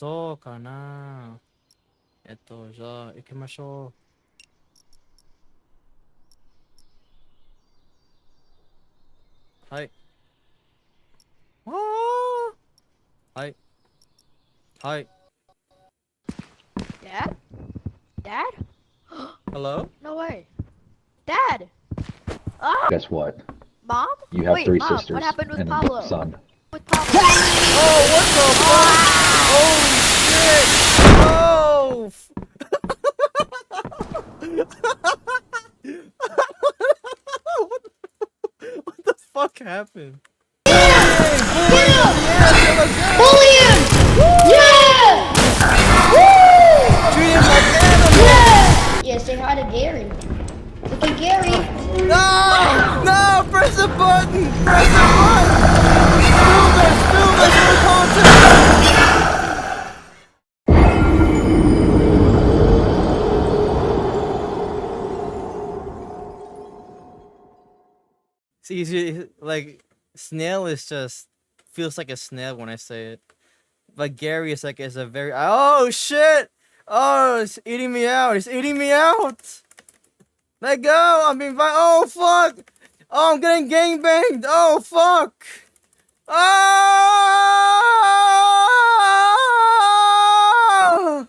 そうかな。じゃあ行きましょう。はい。ああ。はい。はい。Dad? Dad? Hello? No way. Dad! Ah! Guess what? Mom? You have Wait, three Mom, sisters what happened with and Pablo? a son. With Pablo? Oh, what the fuck? Oh shit! Oh! What the fuck happened? Bully him! Yeah! Treat him like animals! Yeah, say hi to Gary. Look at Gary. No! No! Press the button! Press the button! Do this for content! See, like, snail is just feels like a snail when I say it. But Gary is like is a very oh shit! Oh, it's eating me out! It's eating me out! Let go! I'm being oh fuck! Oh, I'm getting gangbanged! Oh fuck! Oh!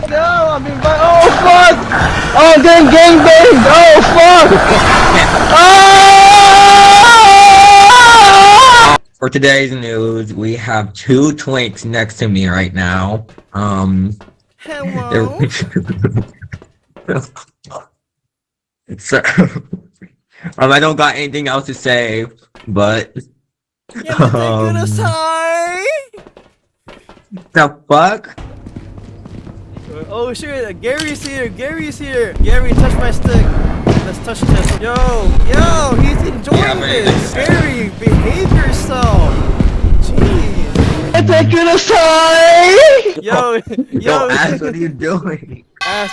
No, I'm being oh fuck! Oh, I'm getting gangbanged! Oh fuck! Oh! For today's news, we have two twinks next to me right now. Hello? So, I don't got anything else to say, but Yeah, but they're gonna sigh! the fuck? Oh shit, Gary's here, Gary's here! Gary, touch my stick. Let's touch this. Yo, he's enjoying this! Gary, behave yourself! Jeez. They're gonna sigh! Yo, Yo, Ash, what are you doing?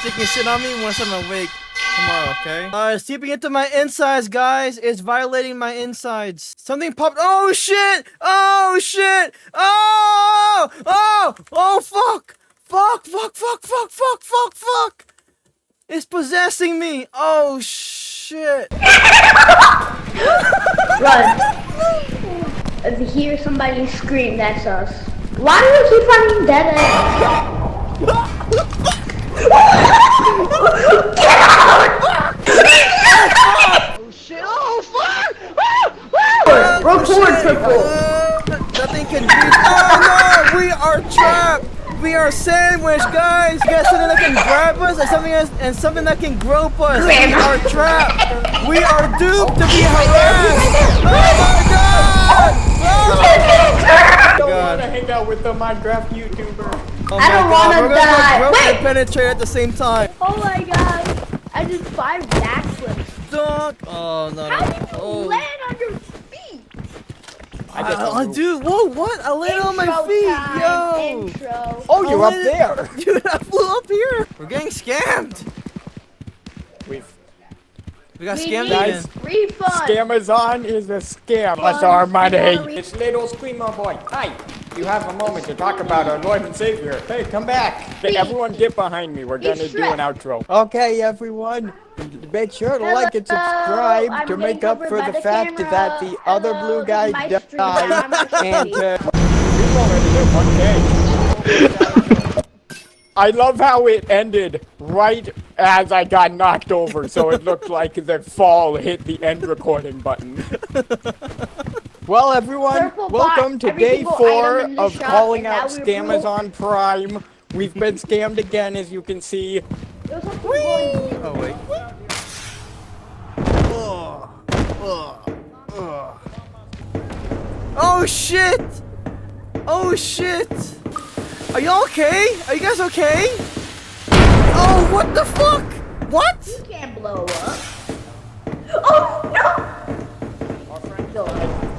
taking shit on me once I'm awake tomorrow, okay? It's seeping into my insides, guys. It's violating my insides. Something popped. Oh shit! Oh shit! Oh! Oh! Oh fuck! Fuck! Fuck! Fuck! Fuck! Fuck! Fuck! Fuck! It's possessing me! Oh shit! Run. If you hear somebody scream, that's us. Why do you keep finding dead ends? Get out! Oh shit! Oh fuck! Record people. Nothing can reach. Oh no! We are trapped! We are sandwiched, guys! Get something that can grab us and something that can grope us! We are trapped! We are doomed to be harassed! Oh my god! I don't want to hang out with the Minecraft YouTuber. Oh I don't my god, wanna we're gonna die. grope Wait! and penetrate at the same time! Oh my god. I did 5 backflips. Dunk! Oh no, How no. did you Oh. land on your feet? Dude, whoa, what? I landed on my Intro feet, time, yo! Intro. Oh, you're up landed- there. Dude, I flew up here! We're getting scammed! We got We scammed need again. refund. Amazon is a scam. Us our money. It's little Screamo boy. Hi. You have a moment to talk about our Lord and Savior. Hey, come back. Hey, everyone get behind me. We're gonna do an outro. Okay, everyone. Make sure to like and subscribe I'm to getting make up covered for by the the fact camera. that the other Hello, blue guy my died. stream, I'm And actually- we've already did 1K. I love how it ended right as I got knocked over, so it looked like the fall hit the end recording button. Well, everyone, Purple welcome bot, to every day single 4 item in the of shop, calling and out now we're Scamazon Prime. We've been scammed again, as you can see. There's something going Oh wait. Oh shit! Oh shit! Are y'all okay? Are you guys okay? Oh, what the fuck? What? You can't blow up. Oh no!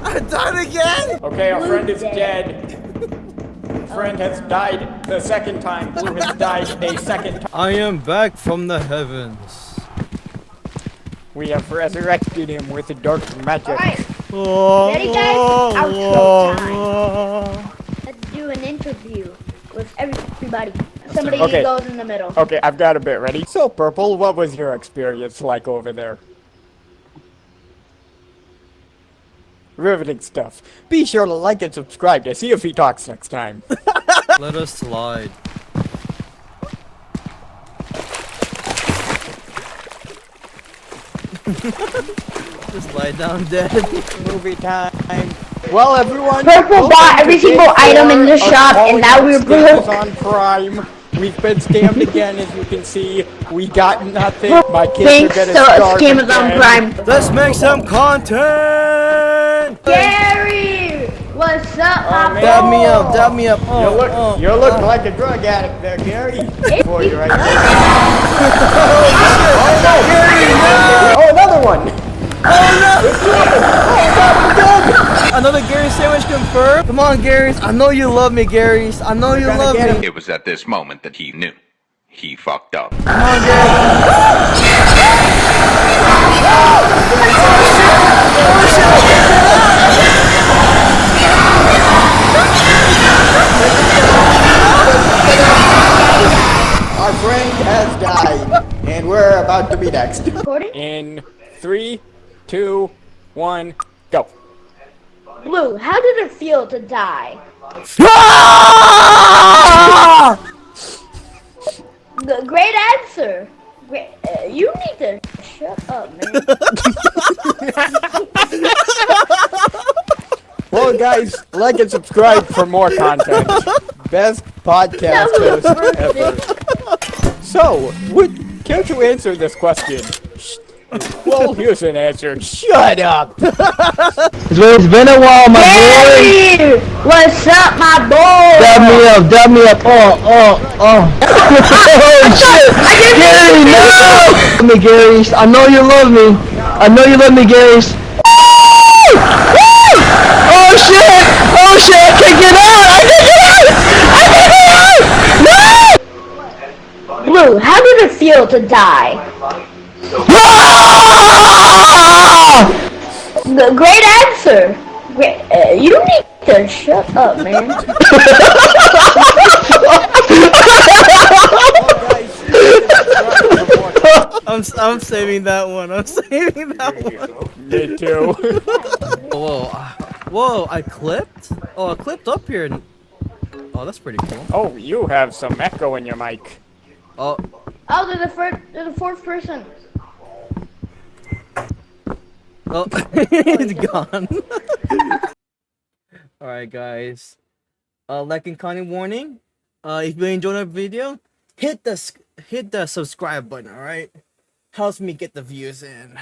I died again? Okay, our Blue's friend is dead. dead. Friend has died the second time. Blue has died a second time. I am back from the heavens. We have resurrected him with the dark magic. Alright, Oh, ready guys? Outro time. Let's do an interview. with everybody. Somebody Okay. goes in the middle. Okay, I've got a bit ready. So, Purple, what was your experience like over there? Riveting stuff. Be sure to like and subscribe to see if he talks next time. Let us slide. Just lie down dead. Movie time. Well, everyone. Purple bought every single item in the shop, and now we're broke. on Prime. We've been scammed again, as you can see. We got nothing. My kids Thanks are to gonna starve Amazon again. Prime. Let's make some content. Gary, what's up, my man. Dab me boy? up. Dab me up. Oh, You're looking like a drug addict there, Gary. For you right there. Oh, another one. Another Gary sandwich confirmed. Come on, Garys. I know you love me, Garys. I know you love get me. him. It was at this moment that he knew. He fucked up. Come on, Gary. Our friend has died, and we're about to be next. Recording? In 3, 2, 1, go. Blue, how did it feel to die? Great answer. You need to shut up, man. Well, guys, like and subscribe for more content. Best podcast host ever. So, can't you answer this question? Well, here's an answer. Shut up! It's been a while, my boy. Gary, what's up, my boy? Dab me up, dab me up. Oh shit! Gary, no! Love me, Gary. I know you love me. I know you love me, Gary. Oh shit! Oh shit! I can't get out! I can't get out! No! Blue, how did it feel to die? Great answer. You need to shut up, man. I'm saving that one. I'm saving that one. Me too. Whoa! I clipped. Oh, I clipped up here. Oh, that's pretty cool. Oh, you have some echo in your mic. Oh, Oh, they're the fourth person. oh, it's gone. All right, guys. Like and comment warning. If you enjoyed our video, hit the subscribe button. All right, helps me get the views in.